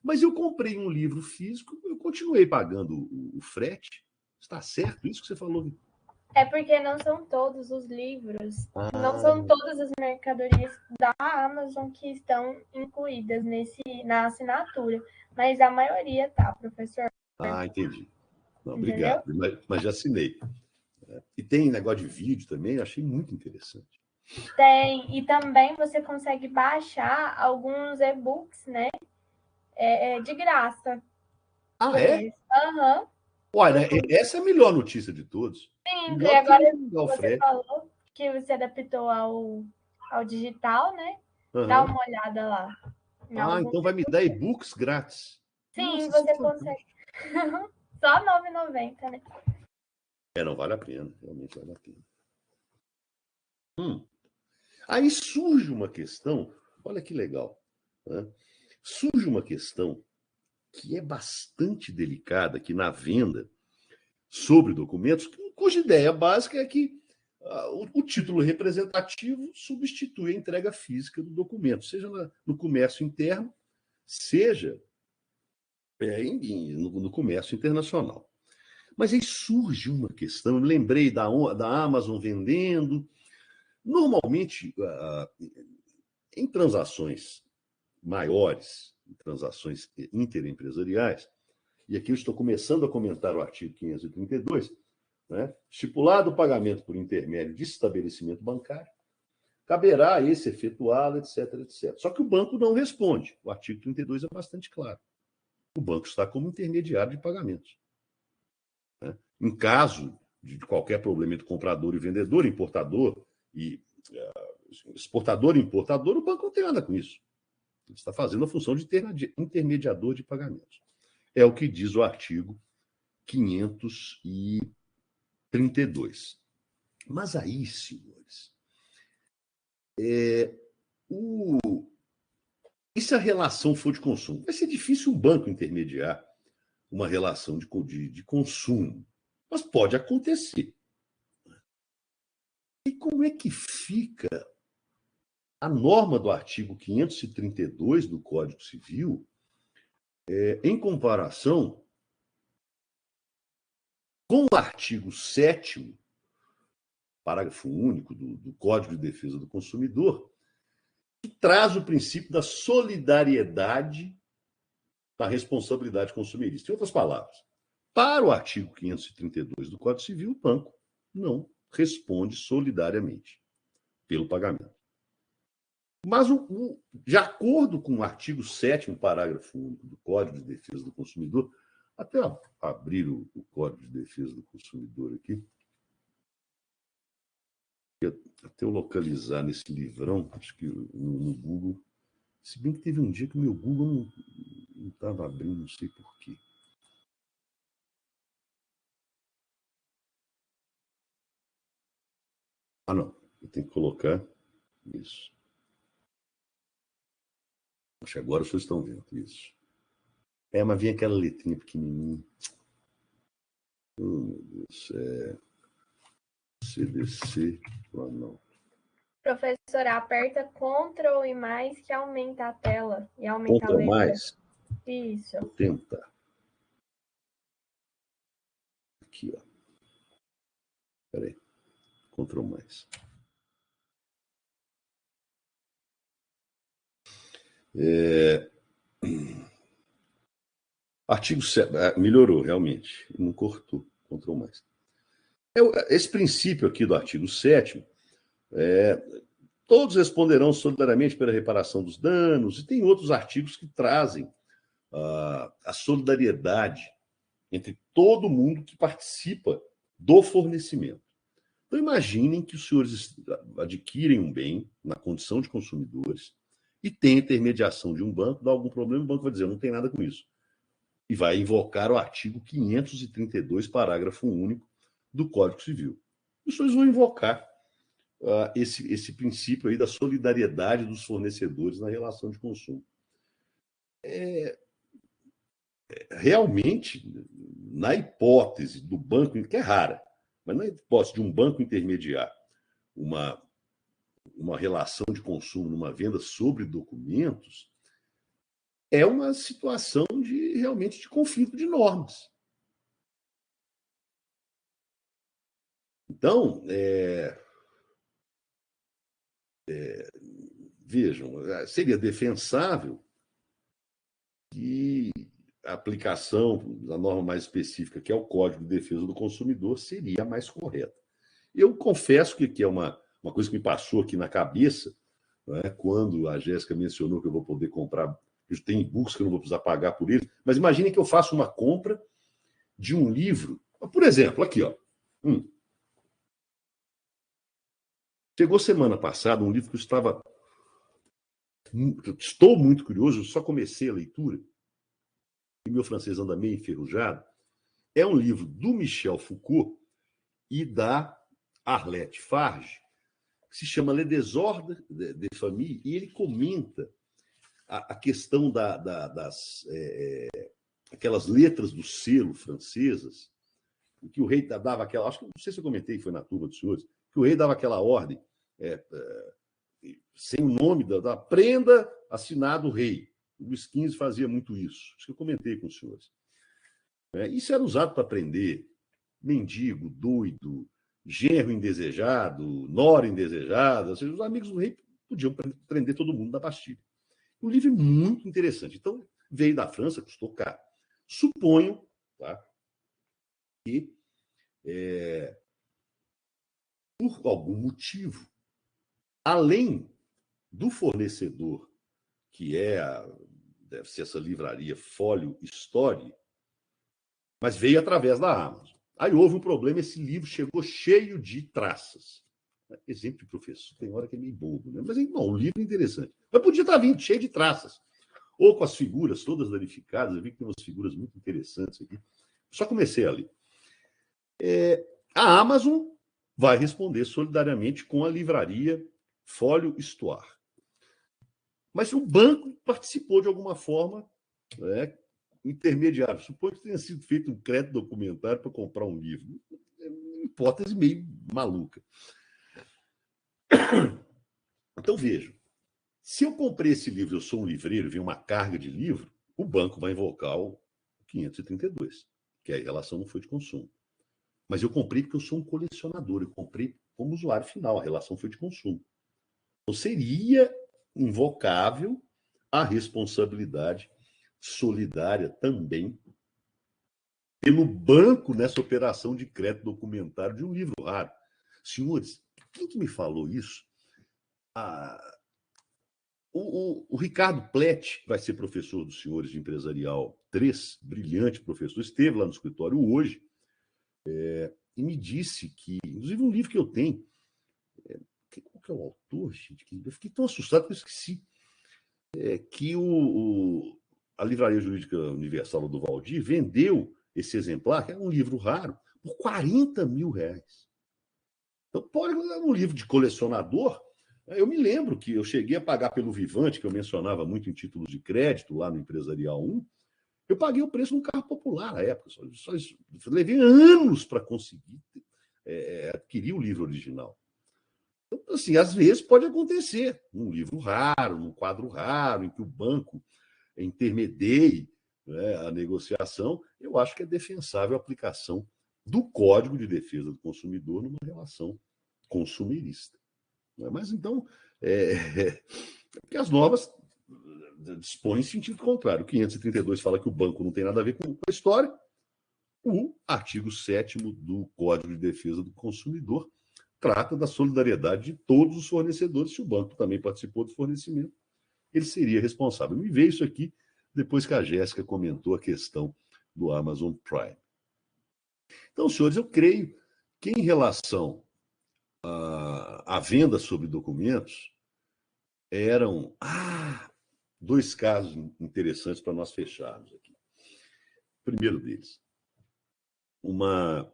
Mas eu comprei um livro físico, eu continuei pagando o frete. Está certo isso que você falou? É porque não são todos os livros, não são todas as mercadorias da Amazon que estão incluídas na assinatura, mas a maioria tá, professor. Entendi. Não, obrigado, mas já assinei. E tem negócio de vídeo também, eu achei muito interessante. Tem, e também você consegue baixar alguns e-books, né? De graça. É? Aham. Olha, essa é a melhor notícia de todos. Sim, Melhor e agora você falou que você adaptou ao digital, né? Dá uma olhada lá. Então vai me dar e-books grátis. Sim, nossa, você consegue. Só R$ 9,90, né? Não vale a pena, realmente vale a pena. Aí surge uma questão, olha que legal, né? Surge uma questão que é bastante delicada aqui na venda sobre documentos, cuja ideia básica é que o título representativo substitui a entrega física do documento, seja no comércio interno, seja no comércio internacional. Mas aí surge uma questão, eu lembrei da Amazon vendendo. Normalmente, em transações maiores, em transações interempresariais, e aqui eu estou começando a comentar o artigo 532, né? Estipulado o pagamento por intermédio de estabelecimento bancário, caberá a esse efetuá-lo, etc, etc. Só que o banco não responde. O artigo 32 é bastante claro. O banco está como intermediário de pagamentos. Né? Em caso de qualquer problema entre comprador e vendedor, importador e exportador e importador, o banco não tem nada com isso. Ele está fazendo a função de intermediador de pagamentos. É o que diz o artigo 532. Mas aí, senhores, e se a relação for de consumo? Vai ser difícil um banco intermediar uma relação de consumo, mas pode acontecer. E como é que fica a norma do artigo 532 do Código Civil em comparação com o artigo 7º, parágrafo único do Código de Defesa do Consumidor, que traz o princípio da solidariedade da responsabilidade consumerista. Em outras palavras, para o artigo 532 do Código Civil, o banco não responde solidariamente pelo pagamento. Mas, de acordo com o artigo 7º, parágrafo único do Código de Defesa do Consumidor, até abrir o Código de Defesa do Consumidor aqui, até eu localizar nesse livrão, acho que no Google, se bem que teve um dia que o meu Google não estava abrindo, não sei porquê. Não, eu tenho que colocar isso. Acho que agora vocês estão vendo isso. Mas vinha aquela letrinha pequenininha. Meu Deus, CDC, não. Professor, aperta Ctrl e mais que aumenta a tela e aumenta Ctrl a letra. mais? Isso. Vou tentar. Aqui, ó. Peraí. Ctrl mais. Artigo 7. Melhorou, realmente. Não cortou. Ctrl mais. Esse princípio aqui do artigo 7º, todos responderão solidariamente pela reparação dos danos, e tem outros artigos que trazem a solidariedade entre todo mundo que participa do fornecimento. Então, imaginem que os senhores adquirem um bem na condição de consumidores e tem intermediação de um banco, dá algum problema, o banco vai dizer, não tem nada com isso. E vai invocar o artigo 532, parágrafo único do Código Civil. Os senhores vão invocar esse princípio aí da solidariedade dos fornecedores na relação de consumo. Realmente, na hipótese do banco, que é rara, mas na hipótese de um banco intermediar uma relação de consumo numa venda sobre documentos, é uma situação realmente de conflito de normas. Então, vejam, seria defensável que a aplicação da norma mais específica, que é o Código de Defesa do Consumidor, seria a mais correta. Eu confesso que é uma coisa que me passou aqui na cabeça, né, quando a Jéssica mencionou que eu vou poder comprar, eu tenho e-books que eu não vou precisar pagar por eles, mas imaginem que eu faço uma compra de um livro, por exemplo, aqui, ó. Chegou semana passada um livro que estou muito curioso, eu só comecei a leitura, e meu francês anda meio enferrujado. É um livro do Michel Foucault e da Arlette Farge, que se chama Le Désordre des Familles, e ele comenta a questão das aquelas letras do selo francesas, que o rei dava aquela... Acho que não sei se eu comentei, foi na turma dos senhores, que o rei dava aquela ordem sem o nome da prenda, assinado o rei. O Luís XV fazia muito isso. Acho que eu comentei com os senhores. Isso era usado para prender mendigo, doido, genro indesejado, nora indesejada. Ou seja, os amigos do rei podiam prender todo mundo na Bastilha. Um livro muito interessante. Então, veio da França, custou caro. Suponho, tá, que, por algum motivo, além do fornecedor, que deve ser essa livraria Folio Story, mas veio através da Amazon. Aí houve um problema, esse livro chegou cheio de traças. Exemplo de professor, tem hora que é meio bobo, né? Mas, bom, um livro interessante. Mas podia estar vindo cheio de traças. Ou com as figuras todas danificadas. Eu vi que tem umas figuras muito interessantes aqui. Só comecei a ler. A Amazon vai responder solidariamente com a livraria Folio Story. Mas o banco participou de alguma forma, intermediário. Suponho que tenha sido feito um crédito documentário para comprar um livro. É uma hipótese meio maluca. Então, vejam, se eu comprei esse livro, eu sou um livreiro, vem uma carga de livro, o banco vai invocar o 532, que a relação não foi de consumo. Mas eu comprei porque eu sou um colecionador, eu comprei como usuário final, a relação foi de consumo. Então, seria invocável a responsabilidade solidária também pelo banco nessa operação de crédito documentário de um livro raro. Senhores, quem que me falou isso? O Ricardo Pletti, que vai ser professor dos senhores de Empresarial 3, brilhante professor, esteve lá no escritório hoje, e me disse que, inclusive um livro que eu tenho, qual que é o autor, gente? Eu fiquei tão assustado que eu esqueci, que a Livraria Jurídica Universal do Valdir vendeu esse exemplar, que é um livro raro, por R$40 mil. Então, pode dar um livro de colecionador. Eu me lembro que eu cheguei a pagar pelo Vivante, que eu mencionava muito em títulos de crédito lá no Empresarial 1. Eu paguei o preço de um carro popular na época. Levei anos para conseguir adquirir o livro original. Então, assim, às vezes pode acontecer num livro raro, num quadro raro, em que o banco intermedie, né, a negociação. Eu acho que é defensável a aplicação do Código de Defesa do Consumidor numa relação consumerista. Mas, então, porque as normas dispõem em sentido contrário. O 532 fala que o banco não tem nada a ver com a história. O artigo 7º do Código de Defesa do Consumidor trata da solidariedade de todos os fornecedores. Se o banco também participou do fornecimento, ele seria responsável. Me veio isso aqui depois que a Jéssica comentou a questão do Amazon Prime. Então, senhores, eu creio que em relação à venda sobre documentos, eram dois casos interessantes para nós fecharmos aqui. O primeiro deles, uma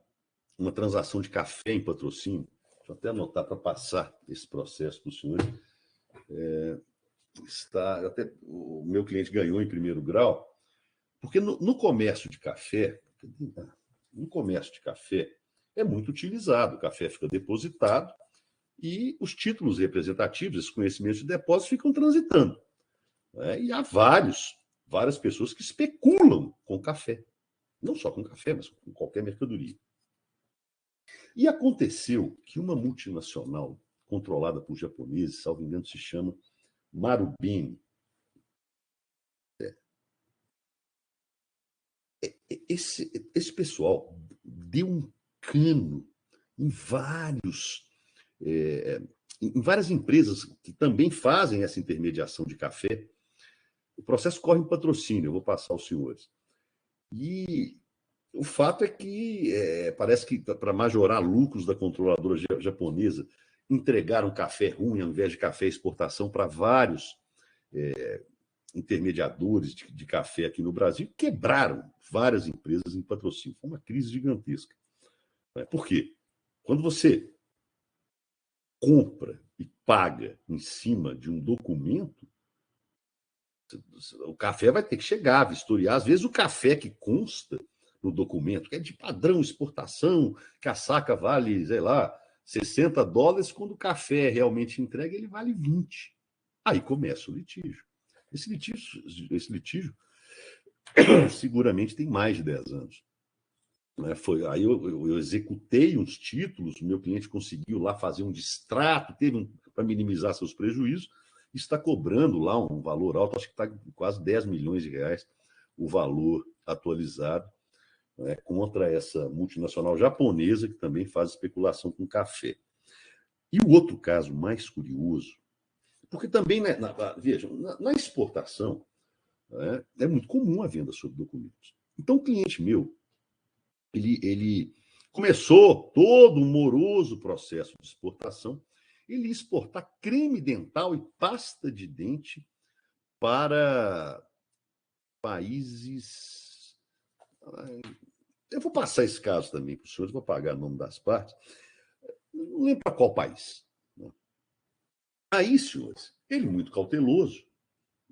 transação de café em patrocínio. Deixa eu até anotar para passar esse processo para os senhores. Até o meu cliente ganhou em primeiro grau, porque no comércio de café, é muito utilizado. O café fica depositado e os títulos representativos, esses conhecimentos de depósito, ficam transitando. E há várias pessoas que especulam com café. Não só com café, mas com qualquer mercadoria. E aconteceu que uma multinacional controlada por japoneses, salvo engano, se chama Marubeni. Esse pessoal deu um cano em várias empresas que também fazem essa intermediação de café. O processo corre em patrocínio, eu vou passar aos senhores. E o fato é que parece que, para majorar lucros da controladora japonesa, entregaram café ruim ao invés de café exportação para vários intermediadores de café aqui no Brasil, quebraram várias empresas em patrocínio. Foi uma crise gigantesca. Por quê? Quando você compra e paga em cima de um documento, o café vai ter que chegar, vistoriar. Às vezes o café que consta no documento, que é de padrão exportação, que a saca vale, sei lá, $60, quando o café é realmente entregue, ele vale 20. Aí começa o litígio. Esse litígio seguramente tem mais de 10 anos. Aí eu executei uns títulos, o meu cliente conseguiu lá fazer um distrato, para minimizar seus prejuízos, e está cobrando lá um valor alto, acho que está quase 10 milhões de reais o valor atualizado, contra essa multinacional japonesa que também faz especulação com café. E o outro caso mais curioso, porque também, vejam, na exportação, é muito comum a venda sob documentos. Então, o cliente meu, ele começou todo um moroso processo de exportação. Ele ia exportar creme dental e pasta de dente para países... Eu vou passar esse caso também para os senhores, vou pagar o nome das partes. Não lembro para qual país. Aí, senhores, ele muito cauteloso,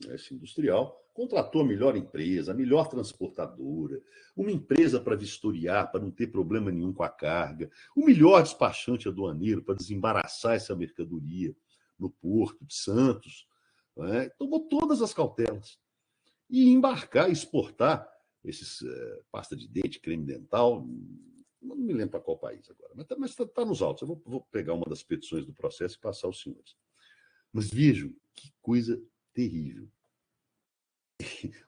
esse industrial, contratou a melhor empresa, a melhor transportadora, uma empresa para vistoriar, para não ter problema nenhum com a carga, o melhor despachante aduaneiro para desembaraçar essa mercadoria no Porto de Santos. Tomou todas as cautelas. E embarcar, exportar esses pasta de dente, creme dental, não me lembro para qual país agora, mas está nos autos. Eu vou pegar uma das petições do processo e passar aos senhores. Mas vejam que coisa terrível.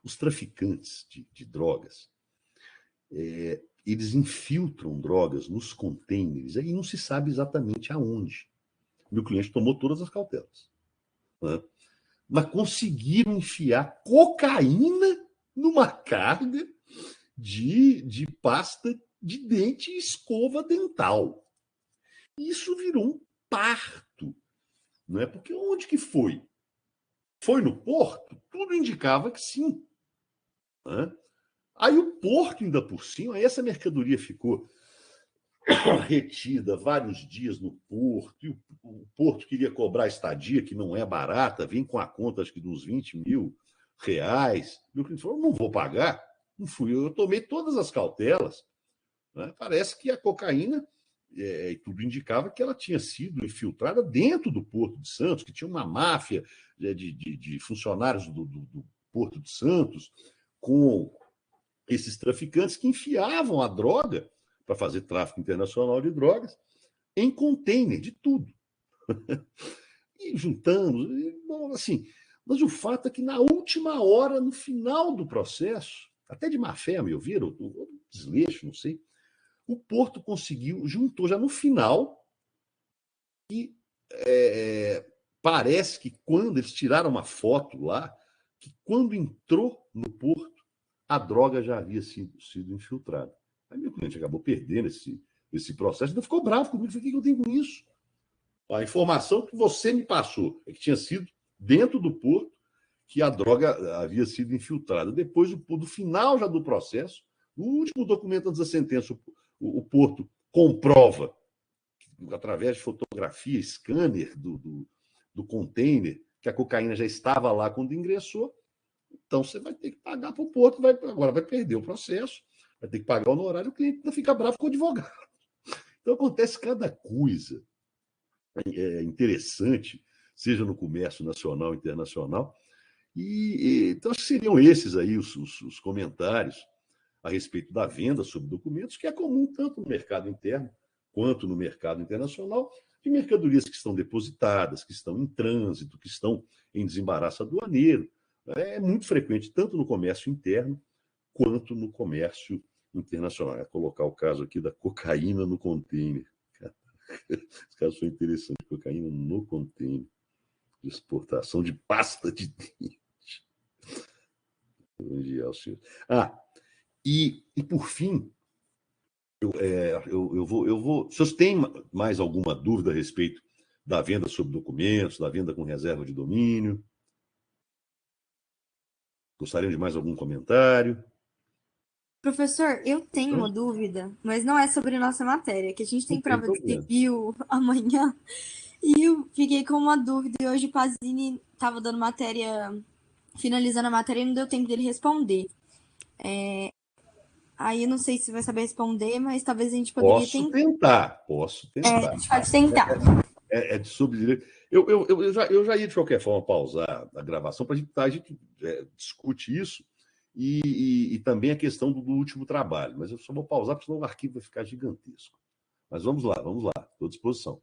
Os traficantes de drogas, eles infiltram drogas nos contêineres, aí não se sabe exatamente aonde. Meu cliente tomou todas as cautelas. Mas conseguiram enfiar cocaína numa carga de pasta de dente e escova dental. Isso virou um parto. Porque onde que foi? Foi no porto? Tudo indicava que sim. Aí o porto, ainda por cima, aí essa mercadoria ficou retida vários dias no porto, e o porto queria cobrar estadia, que não é barata, vem com a conta, acho que de uns 20 mil reais. Meu cliente falou, não vou pagar. Não fui eu tomei todas as cautelas. Parece que a cocaína, tudo indicava que ela tinha sido infiltrada dentro do Porto de Santos, que tinha uma máfia de funcionários do Porto de Santos com esses traficantes que enfiavam a droga para fazer tráfico internacional de drogas em container de tudo. E juntamos, bom, assim, mas o fato é que na última hora, no final do processo, até de má fé, a meu ver, ou desleixo, não sei, o Porto conseguiu, juntou já no final, e parece que quando eles tiraram uma foto lá, que quando entrou no Porto, a droga já havia sido infiltrada. Aí meu cliente acabou perdendo esse processo, então ficou bravo comigo. Falei, o que eu tenho com isso? A informação que você me passou é que tinha sido dentro do Porto que a droga havia sido infiltrada. Depois do final já do processo, no último documento antes da sentença, o Porto comprova, através de fotografia, scanner do container, que a cocaína já estava lá quando ingressou. Então você vai ter que pagar para o Porto, agora vai perder o processo, vai ter que pagar o honorário, o cliente ainda fica bravo com o advogado. Então acontece cada coisa interessante, seja no comércio nacional ou internacional. Então, acho que seriam esses aí os comentários a respeito da venda sobre documentos, que é comum tanto no mercado interno quanto no mercado internacional, de mercadorias que estão depositadas, que estão em trânsito, que estão em desembaraço aduaneiro. É muito frequente, tanto no comércio interno quanto no comércio internacional. É colocar o caso aqui da cocaína no container. Esse caso foi interessante, cocaína no container de exportação de pasta de dente. E por fim, eu vou. Se vocês têm mais alguma dúvida a respeito da venda sob documentos, da venda com reserva de domínio? Gostariam de mais algum comentário? Professor, eu tenho uma dúvida, mas não é sobre nossa matéria, que a gente tem prova de civil amanhã, e eu fiquei com uma dúvida, e hoje o Pazini estava dando matéria, finalizando a matéria, e não deu tempo dele responder. Aí eu não sei se vai saber responder, mas talvez a gente poderia Posso tentar. A gente pode tentar. É sobre direito. Eu já ia, de qualquer forma, pausar a gravação para a gente discute isso e também a questão do último trabalho. Mas eu só vou pausar, porque senão o arquivo vai ficar gigantesco. Mas vamos lá, estou à disposição.